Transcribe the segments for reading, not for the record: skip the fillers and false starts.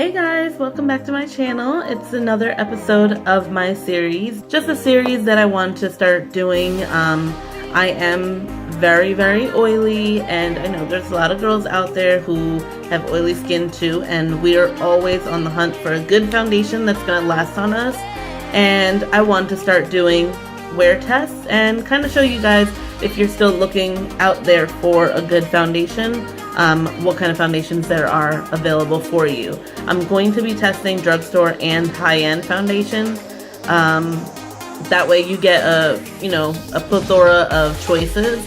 Hey guys, welcome back to my channel. It's another episode of my series, just a series that I want to start doing. I am very oily, and I know there's a lot of girls out there who have oily skin too, and we are always on the hunt for a good foundation that's going to last on us. And I want to start doing wear tests and kind of show you guys, if you're still looking out there for a good foundation, what kind of foundations there are available for you. I'm going to be testing drugstore and high-end foundations. That way you get a plethora of choices,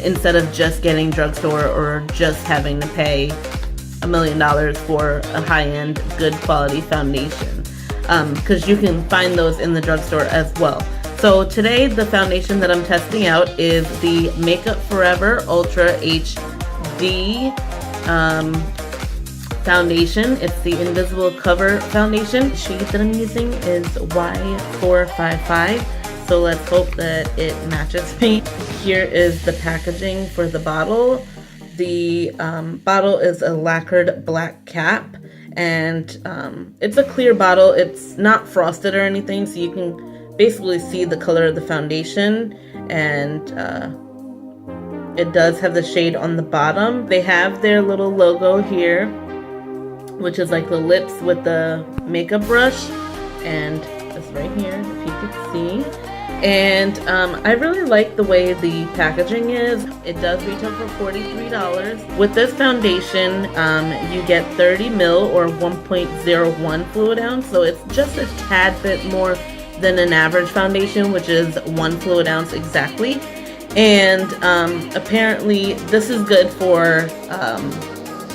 instead of just getting drugstore or just having to pay $1 million for a high-end, good quality foundation. Because you can find those in the drugstore as well. So today the foundation that I'm testing out is the Makeup Forever Ultra HD foundation. It's the Invisible Cover foundation. The shade that I'm using is Y455. So let's hope that it matches me. Here is the packaging for the bottle. The bottle is a lacquered black cap, and it's a clear bottle. It's not frosted or anything, so you can basically see the color of the foundation, and it does have the shade on the bottom. They have their little logo here, which is like the lips with the makeup brush, and it's right here if you can see. And I really like the way the packaging is. It does retail for $43. With this foundation, you get 30 ml or 1.01 fluid ounce, so it's just a tad bit more than an average foundation, which is 1 fluid ounce exactly. And apparently this is good for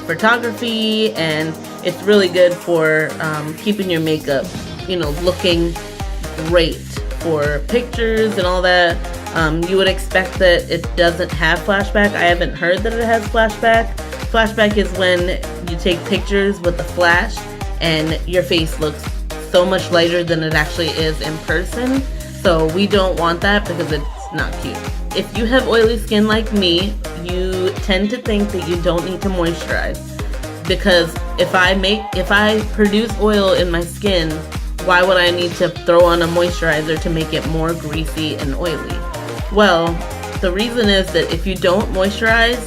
photography, and it's really good for keeping your makeup, looking great for pictures and all that. You would expect that it doesn't have flashback. I haven't heard that it has flashback. Flashback is when you take pictures with the flash and your face looks so much lighter than it actually is in person. So we don't want that because it's not cute. If you have oily skin like me, you tend to think that you don't need to moisturize, because if I produce oil in my skin, why would I need to throw on a moisturizer to make it more greasy and oily? Well, the reason is that if you don't moisturize,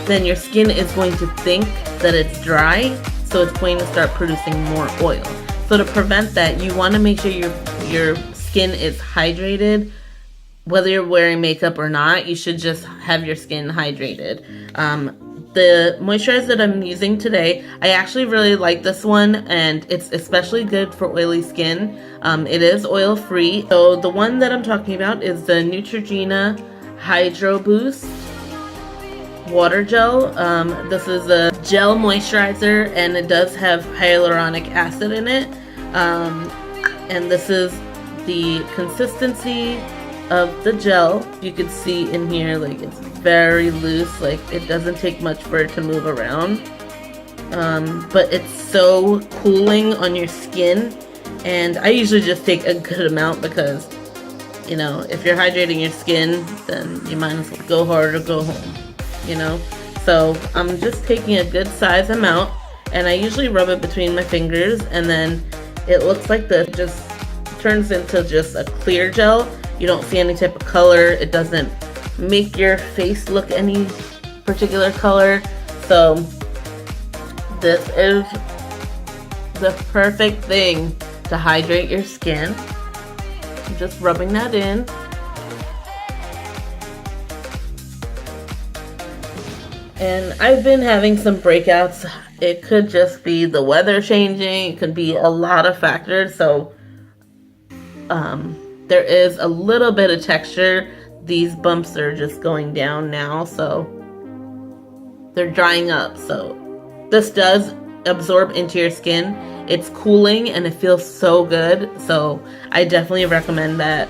then your skin is going to think that it's dry, so it's going to start producing more oil. So to prevent that, you want to make sure your skin is hydrated. Whether you're wearing makeup or not, you should just have your skin hydrated. The moisturizer that I'm using today, I actually really like this one, and it's especially good for oily skin. It is oil free. So the one that I'm talking about is the Neutrogena Hydro Boost Water Gel. This is a gel moisturizer, and it does have hyaluronic acid in it. And this is the consistency of the gel. You can see in here, like, it's very loose, like it doesn't take much for it to move around. But it's so cooling on your skin, and I usually just take a good amount because, if you're hydrating your skin, then you might as well go hard or go home, So I'm just taking a good size amount, and I usually rub it between my fingers, and then it looks like this. It just turns into just a clear gel. You don't see any type of color. It doesn't make your face look any particular color. So this is the perfect thing to hydrate your skin. I'm just rubbing that in. And I've been having some breakouts. It could just be the weather changing. It could be a lot of factors. So there is a little bit of texture. These bumps are just going down now, so they're drying up. So this does absorb into your skin. It's cooling and it feels so good. So I definitely recommend that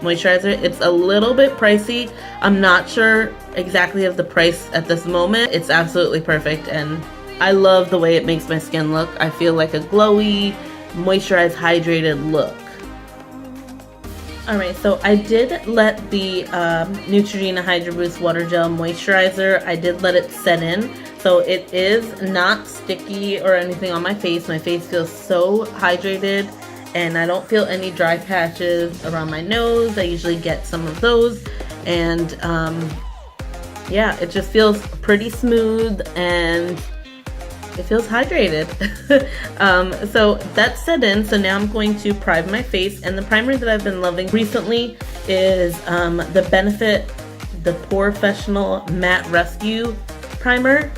moisturizer. It's a little bit pricey. I'm not sure exactly of the price at this moment. It's absolutely perfect, and I love the way it makes my skin look. I feel like a glowy, moisturized, hydrated look. Alright, so I did let the Neutrogena Hydro Boost Water Gel Moisturizer, I did let it set in. So it is not sticky or anything on my face. My face feels so hydrated and I don't feel any dry patches around my nose. I usually get some of those. And yeah, it just feels pretty smooth and it feels hydrated. So that's set in. So now I'm going to prime my face, and the primer that I've been loving recently is the Benefit the Professional Matte Rescue Primer.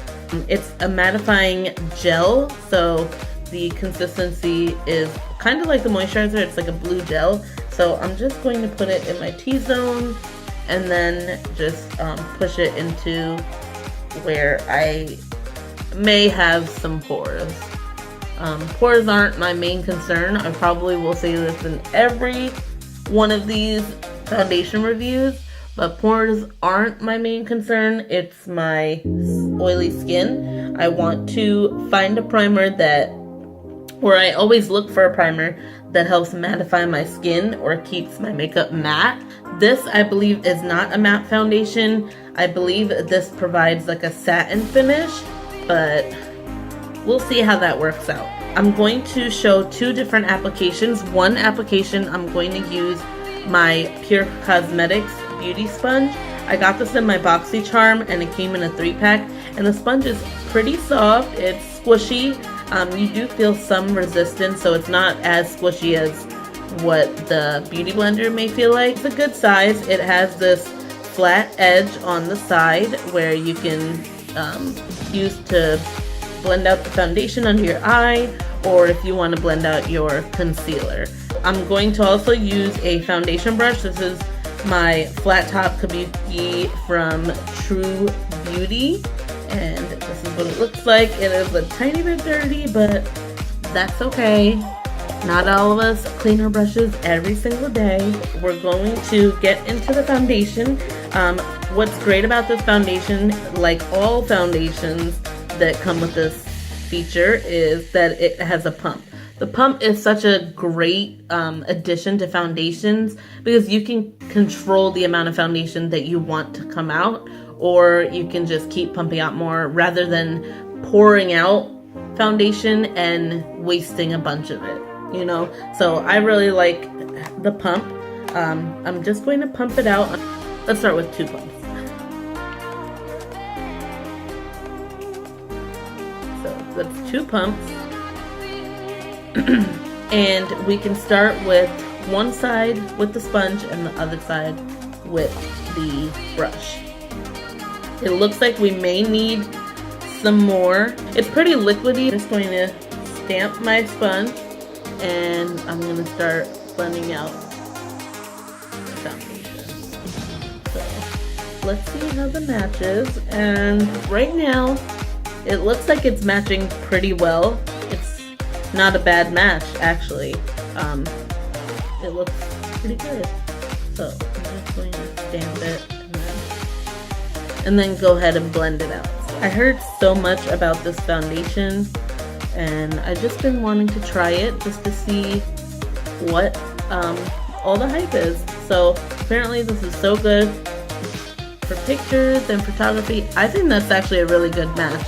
It's a mattifying gel, so the consistency is kind of like the moisturizer. It's like a blue gel. So I'm just going to put it in my T-zone and then just push it into where I may have some pores. Pores aren't my main concern. I probably will say this in every one of these foundation reviews, but pores aren't my main concern. It's my oily skin. I want to find a primer where I always look for a primer that helps mattify my skin or keeps my makeup matte. This, I believe, is not a matte foundation. I believe this provides like a satin finish, but we'll see how that works out. I'm going to show two different applications. One application, I'm going to use my Pure Cosmetics Beauty Sponge. I got this in my BoxyCharm and it came in a 3-pack, and the sponge is pretty soft. It's squishy. You do feel some resistance, so it's not as squishy as what the Beauty Blender may feel like. It's a good size. It has this flat edge on the side where you can use to blend out the foundation under your eye, or if you want to blend out your concealer. I'm going to also use a foundation brush. This is my flat top kabuki from True Beauty, and this is what it looks like. It is a tiny bit dirty, but that's okay. Not all of us clean our brushes every single day. We're going to get into the foundation. What's great about this foundation, like all foundations that come with this feature, is that it has a pump. The pump is such a great addition to foundations because you can control the amount of foundation that you want to come out, or you can just keep pumping out more rather than pouring out foundation and wasting a bunch of it, you know? So I really like the pump. I'm just going to pump it out. Let's start with 2 pumps. So that's 2 pumps. And we can start with one side with the sponge and the other side with the brush. It looks like we may need some more. It's pretty liquidy. I'm just going to stamp my sponge and I'm going to start blending out the foundation. So let's see how the matches. And right now it looks like it's matching pretty well. It's not a bad match, actually. It looks pretty good. So I'm just going to stamp it and then go ahead and blend it out. I heard so much about this foundation and I've just been wanting to try it just to see what all the hype is. So apparently this is so good for pictures and photography. I think that's actually a really good match.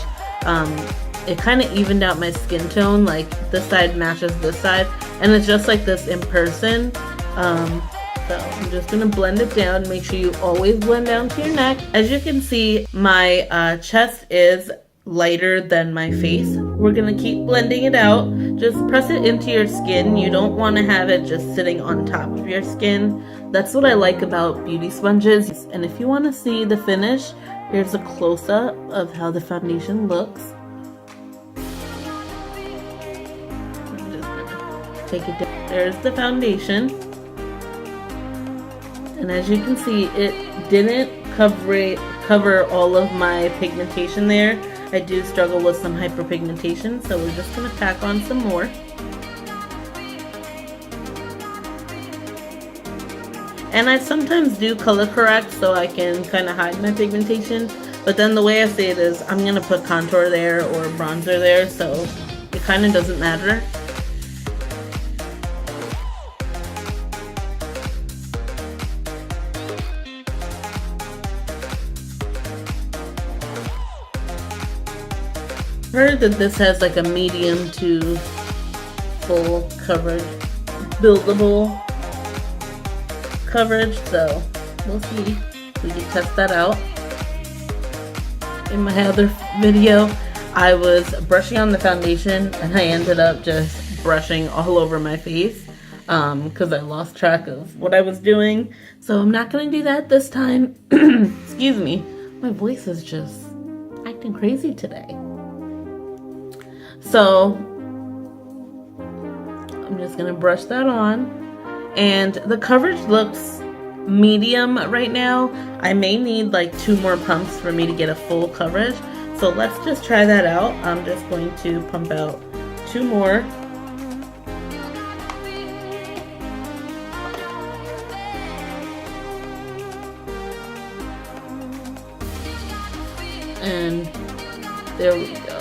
It kind of evened out my skin tone, like this side matches this side, and it's just like this in person. So I'm just going to blend it down. Make sure you always blend down to your neck. As you can see, my chest is lighter than my face. We're going to keep blending it out. Just press it into your skin. You don't want to have it just sitting on top of your skin. That's what I like about beauty sponges. And if you want to see the finish, here's a close-up of how the foundation looks. I'm just going to take it down. There's the foundation. And as you can see, it didn't cover all of my pigmentation there. I do struggle with some hyperpigmentation, so we're just going to pack on some more. And I sometimes do color correct so I can kind of hide my pigmentation, but then the way I say it is I'm going to put contour there or bronzer there, so it kind of doesn't matter. Heard that this has like a medium to full coverage, buildable coverage, so we'll see. We can test that out. In my other video, I was brushing on the foundation and I ended up just brushing all over my face because I lost track of what I was doing. So I'm not going to do that this time. Excuse me. My voice is just acting crazy today. So I'm just going to brush that on. And the coverage looks medium right now. I may need like 2 more pumps for me to get a full coverage. So let's just try that out. I'm just going to pump out 2 more. And there we go.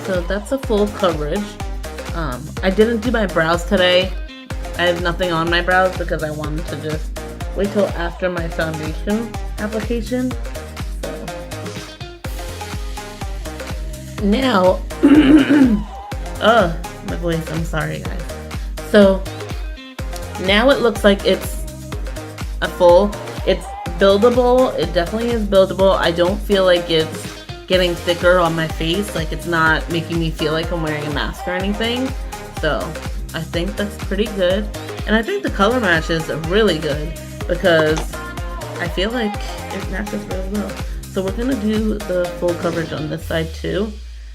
So that's a full coverage. I didn't do my brows today. I have nothing on my brows because I wanted to just wait till after my foundation application. So now, my voice, I'm sorry guys. So now it looks like it's it's buildable. It definitely is buildable. I don't feel like it's getting thicker on my face, like it's not making me feel like I'm wearing a mask or anything. So I think that's pretty good, and I think the color match is really good because I feel like it matches really well. So we're gonna do the full coverage on this side too,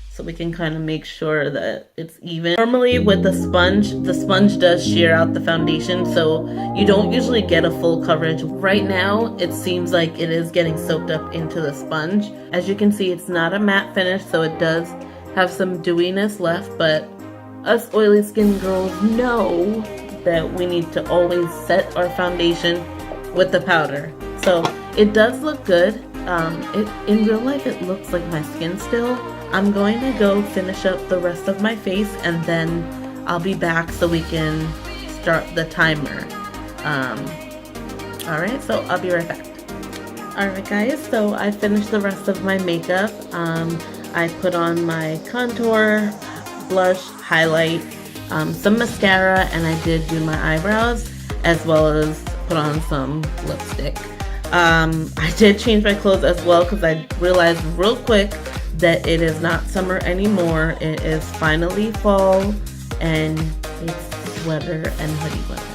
so we can kind of make sure that it's even. Normally with the sponge does shear out the foundation, so you don't usually get a full coverage. Right now, it seems like it is getting soaked up into the sponge. As you can see, it's not a matte finish, so it does have some dewiness left, but us oily skin girls know that we need to always set our foundation with the powder. So it does look good. In real life, it looks like my skin still. I'm going to go finish up the rest of my face and then I'll be back so we can start the timer. Alright, so I'll be right back. Alright guys, so I finished the rest of my makeup. I put on my contour, blush, highlight, some mascara, and I did do my eyebrows as well as put on some lipstick. I did change my clothes as well because I realized real quick that it is not summer anymore. It is finally fall and it's sweater and hoodie weather.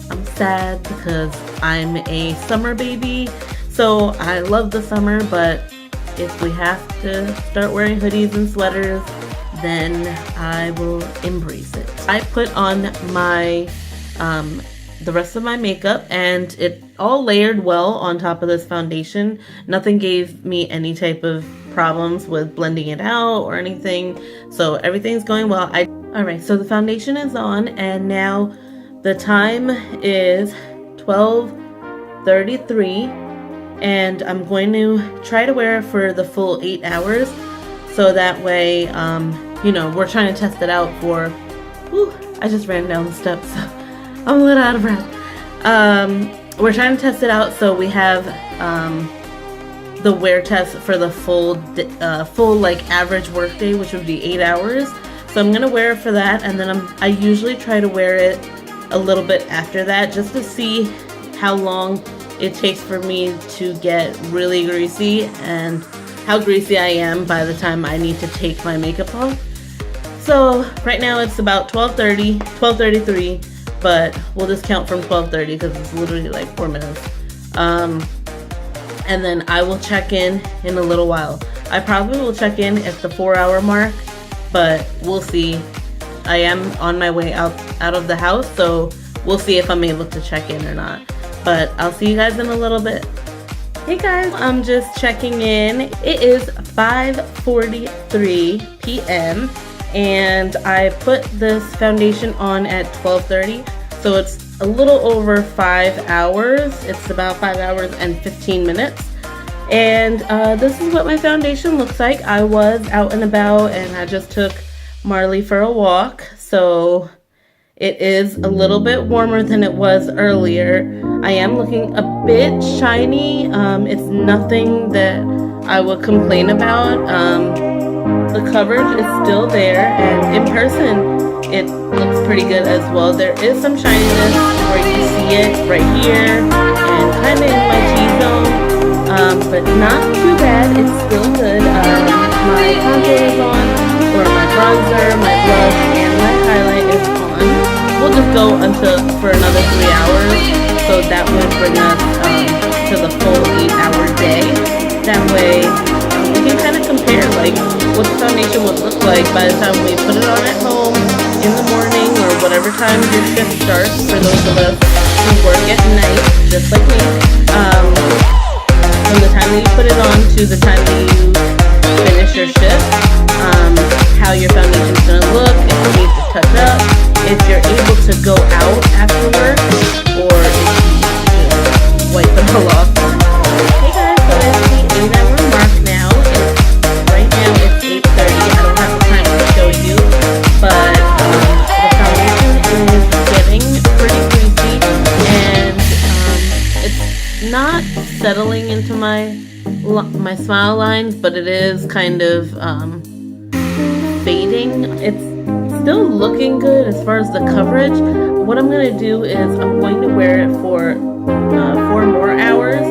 I'm sad because I'm a summer baby, so I love the summer, but if we have to start wearing hoodies and sweaters, then I will embrace it. I put on my the rest of my makeup and it all layered well on top of this foundation. Nothing gave me any type of problems with blending it out or anything, so everything's going well. Alright, so the foundation is on and now the time is 12:33 and I'm going to try to wear it for the full 8 hours, so that way you know, we're trying to test it out for I just ran down the steps, so I'm a little out of breath. We're trying to test it out, so we have the wear test for the full like average work day, which would be 8 hours. So I'm gonna wear it for that, and then I usually try to wear it a little bit after that just to see how long it takes for me to get really greasy and how greasy I am by the time I need to take my makeup off. So right now it's about 12:30, 12:33, but we'll just count from 12:30 because it's literally like 4 minutes. And then I will check in a little while. I probably will check in at the 4-hour mark, but we'll see. I am on my way out of the house, so we'll see if I'm able to check in or not. But I'll see you guys in a little bit. Hey guys, I'm just checking in. It is 5:43 p.m. and I put this foundation on at 12:30, so it's a little over 5 hours. It's about 5 hours and 15 minutes. And this is what my foundation looks like. I was out and about and I just took Marley for a walk. So it is a little bit warmer than it was earlier. I am looking a bit shiny. It's nothing that I would complain about. The coverage is still there, and in person it looks pretty good as well. There is some shininess where you see it right here and kind of in my T-zone, but not too bad. It's still good. My contour is on, or my bronzer, my blush, and my highlight is on. We'll just go for another 3 hours, so that would bring us to the full 8-hour day. That way we can kind of compare like what the foundation would look like by the time we put it on at home in the morning, or whatever time your shift starts for those of us who work at night, just like me. From the time that you put it on to the time that you finish your shift, how your foundation is going to look, if you need to touch up, if you're able to go out after work, or if you just wipe it all off. Hey guys, so it's the 8-hour mark now. Right now it's 8:30. I don't have the time to show you, but the foundation is getting pretty greasy, and it's not settling into my smile lines, but it is kind of fading. It's still looking good as far as the coverage. What I'm going to do is I'm going to wear it for 4 more hours,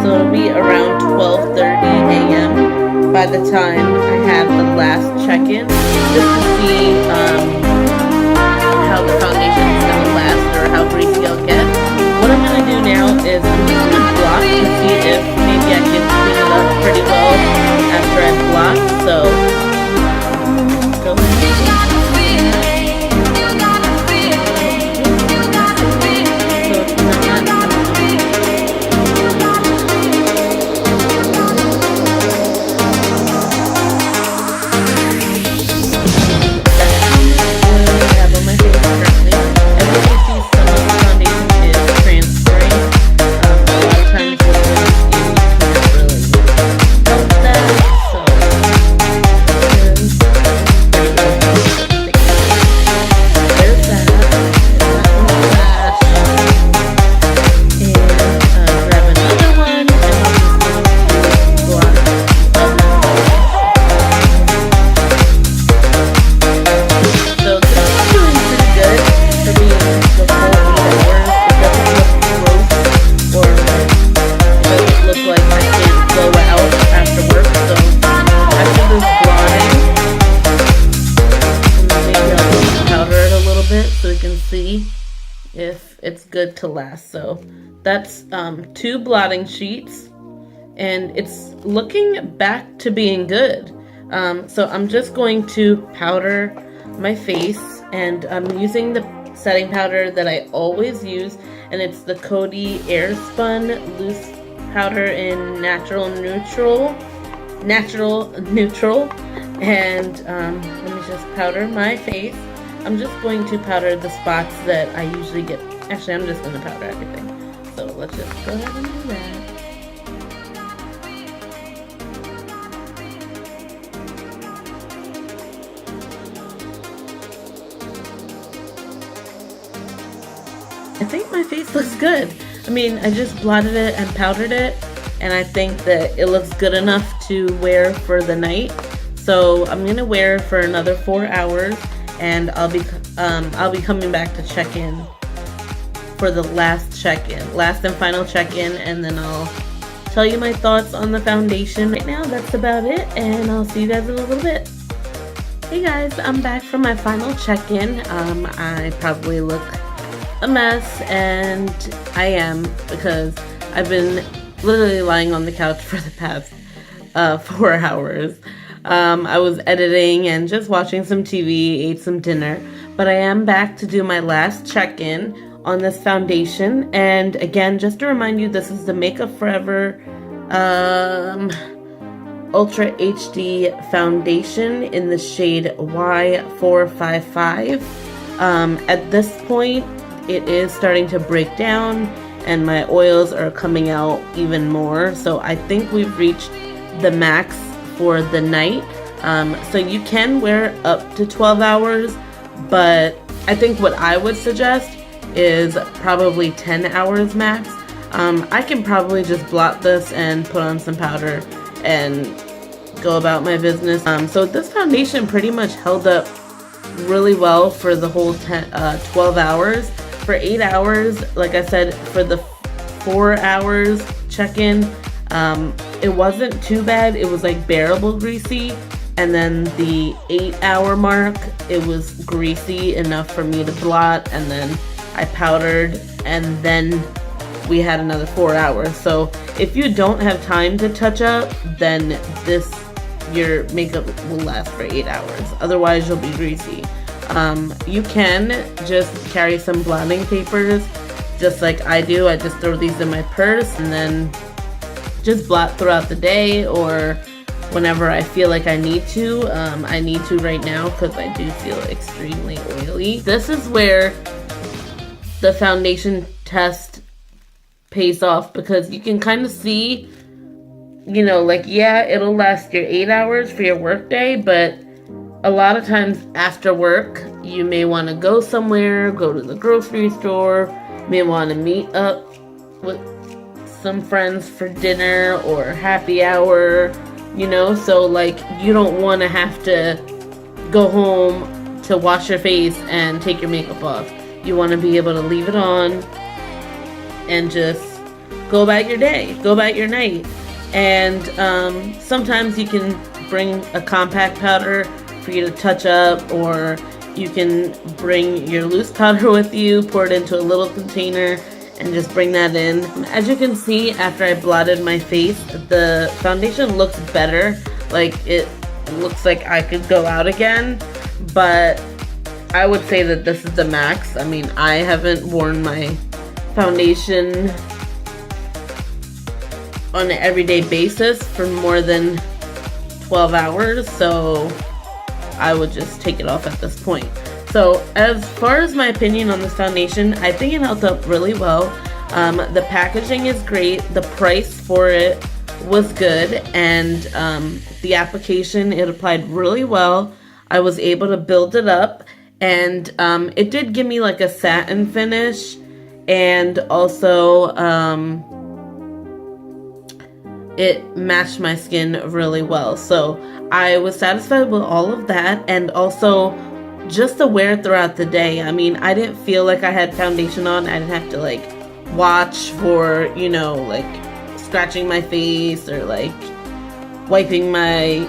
so it'll be around 12:30 a.m. by the time I have the last check-in, just to see how the foundation is going to last or how greasy I'll get. What I'm going to do now is I'm just going to block to see if maybe I can clean it up pretty well after I block. So go ahead. If it's good to last. So that's 2 blotting sheets, and it's looking back to being good. So I'm just going to powder my face, and I'm using the setting powder that I always use, and it's the Coty Airspun Loose Powder in Natural Neutral. And let me just powder my face. I'm just going to powder the spots that I usually get. Actually, I'm just going to powder everything. So let's just go ahead and do that. I think my face looks good. I mean, I just blotted it and powdered it, and I think that it looks good enough to wear for the night. So I'm going to wear for another 4 hours. And I'll be coming back to check in for the last and final check-in, and then I'll tell you my thoughts on the foundation. Right now, that's about it, and I'll see you guys in a little bit. Hey guys, I'm back from my final check-in. I probably look a mess, and I am, because I've been literally lying on the couch for the past 4 hours. I was editing and just watching some TV, ate some dinner, but I am back to do my last check-in on this foundation. And again, just to remind you, this is the Makeup Forever Ultra HD foundation in the shade Y455. At this point, it is starting to break down, and my oils are coming out even more. So I think we've reached the max for the night. So you can wear up to 12 hours, but I think what I would suggest is probably 10 hours max. I can probably just blot this and put on some powder and go about my business. So this foundation pretty much held up really well for the whole 12 hours. For 8 hours, like I said, for the 4 hours check-in, it wasn't too bad. It was like bearable greasy. And then the 8-hour mark, it was greasy enough for me to blot, and then I powdered, and then we had another 4 hours. So if you don't have time to touch up, then your makeup will last for 8 hours. Otherwise, you'll be greasy. You can just carry some blotting papers, just like I do. I just throw these in my purse and then just blot throughout the day, or whenever I feel like I need to. I need to right now because I do feel extremely oily. This is where the foundation test pays off, because you can kind of see, you know, like, yeah, it'll last your 8 hours for your work day, but a lot of times after work, you may want to go somewhere, go to the grocery store, may want to meet up with some friends for dinner or happy hour, you know, so like you don't want to have to go home to wash your face and take your makeup off. You want to be able to leave it on and just go about your day, go about your night. And sometimes you can bring a compact powder for you to touch up, or you can bring your loose powder with you, pour it into a little container, and just bring that in. As you can see, after I blotted my face, the foundation looks better. Like, it looks like I could go out again, but I would say that this is the max. I mean, I haven't worn my foundation on an everyday basis for more than 12 hours, so I would just take it off at this point. So as far as my opinion on this foundation, I think it held up really well. The packaging is great. The price for it was good, and the application, it applied really well. I was able to build it up, and it did give me like a satin finish, and also it matched my skin really well. So I was satisfied with all of that, and also just to wear throughout the day. I mean, I didn't feel like I had foundation on. I didn't have to like watch for, you know, like scratching my face or like wiping my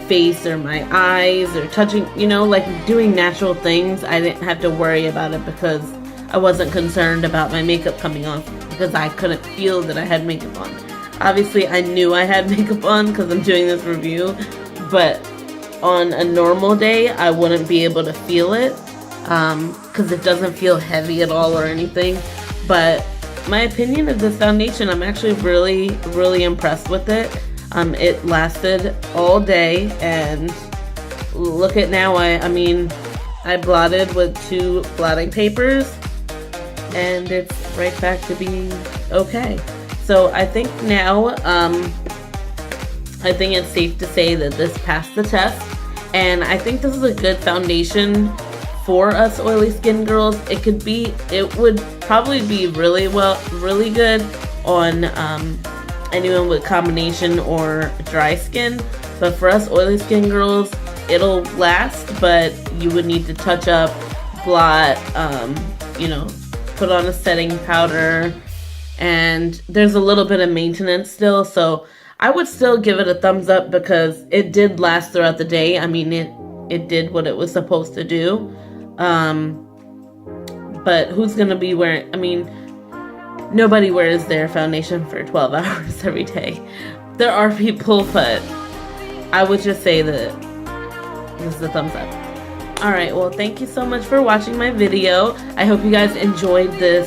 face or my eyes or touching, you know, like doing natural things. I didn't have to worry about it because I wasn't concerned about my makeup coming off, because I couldn't feel that I had makeup on. Obviously, I knew I had makeup on because I'm doing this review, but on a normal day, I wouldn't be able to feel it because it doesn't feel heavy at all or anything. But my opinion of this foundation, I'm actually really, really impressed with it. It lasted all day, and look at now. I mean, I blotted with 2 blotting papers, and it's right back to being okay. So I think now, I think it's safe to say that this passed the test, and I think this is a good foundation for us oily skin girls. It would probably be really good on anyone with combination or dry skin, but for us oily skin girls, it'll last, but you would need to touch up, blot, you know, put on a setting powder, and there's a little bit of maintenance still. So I would still give it a thumbs up because it did last throughout the day. I mean, it did what it was supposed to do. But who's gonna be wearing, I mean, nobody wears their foundation for 12 hours every day. There are people, but I would just say that this is a thumbs up. Alright, well, thank you so much for watching my video. I hope you guys enjoyed this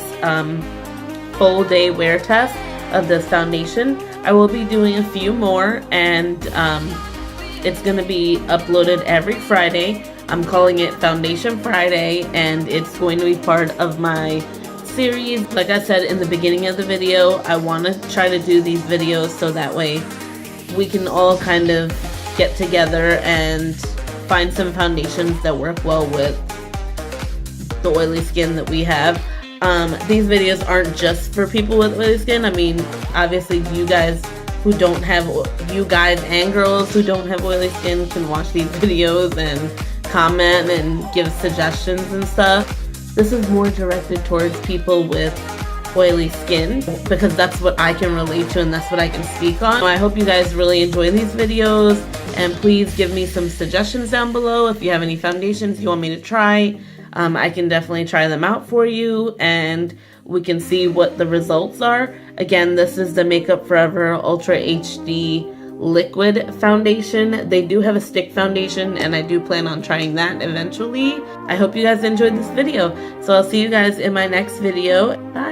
full day wear test of this foundation. I will be doing a few more, and it's going to be uploaded every Friday. I'm calling it Foundation Friday, and it's going to be part of my series. Like I said in the beginning of the video, I want to try to do these videos so that way we can all kind of get together and find some foundations that work well with the oily skin that we have. These videos aren't just for people with oily skin. I mean, obviously you guys who don't have, you guys and girls who don't have oily skin can watch these videos and comment and give suggestions and stuff. This is more directed towards people with oily skin because that's what I can relate to and that's what I can speak on. I hope you guys really enjoy these videos, and please give me some suggestions down below if you have any foundations you want me to try. I can definitely try them out for you and we can see what the results are. Again, this is the Makeup Forever Ultra HD liquid foundation. They do have a stick foundation and I do plan on trying that eventually. I hope you guys enjoyed this video. So I'll see you guys in my next video. Bye.